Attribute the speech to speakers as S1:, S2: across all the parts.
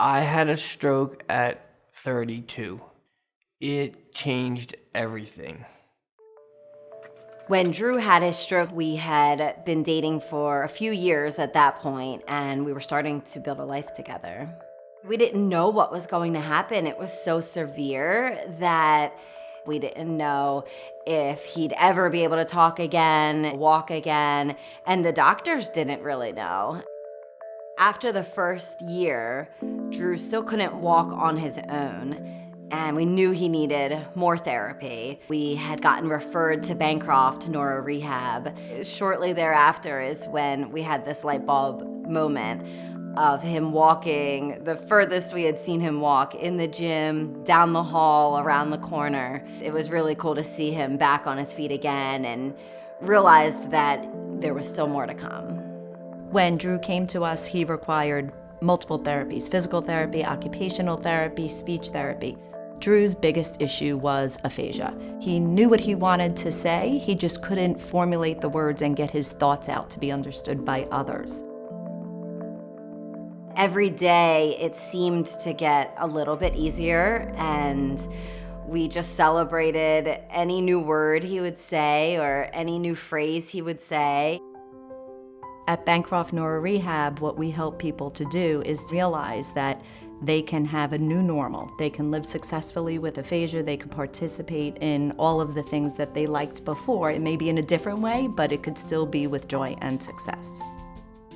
S1: I had a stroke at 32. It changed everything.
S2: When Drew had his stroke, we had been dating for a few years at that point, and we were starting to build a life together. We didn't know what was going to happen. It was so severe that we didn't know if he'd ever be able to talk again, walk again, and the doctors didn't really know. After the first year, Drew still couldn't walk on his own, and we knew he needed more therapy. We had gotten referred to Bancroft Neuro Rehab. Shortly thereafter is when we had this light bulb moment of him walking the furthest we had seen him walk, in the gym, down the hall, around the corner. It was really cool to see him back on his feet again and realized that there was still more to come.
S3: When Drew came to us, he required multiple therapies: physical therapy, occupational therapy, speech therapy. Drew's biggest issue was aphasia. He knew what he wanted to say, he just couldn't formulate the words and get his thoughts out to be understood by others.
S2: Every day it seemed to get a little bit easier, and we just celebrated any new word he would say or any new phrase he would say.
S3: At Bancroft Neuro Rehab, what we help people to do is realize that they can have a new normal. They can live successfully with aphasia. They can participate in all of the things that they liked before. It may be in a different way, but it could still be with joy and success.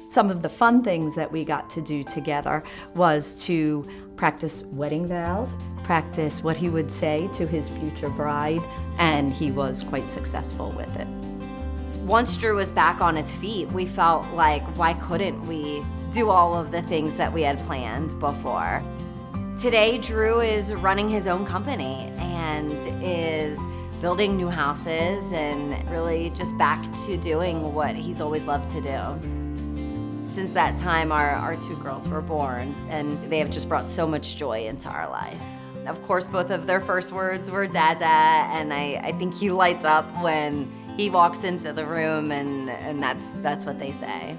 S3: Some of the fun things that we got to do together was to practice wedding vows, practice what he would say to his future bride, and he was quite successful with it.
S2: Once Drew was back on his feet, we felt like, why couldn't we do all of the things that we had planned before? Today, Drew is running his own company and is building new houses and really just back to doing what he's always loved to do. Since that time, our two girls were born, and they have just brought so much joy into our life. Of course, both of their first words were Dada, and I think he lights up when he walks into the room, and that's what they say.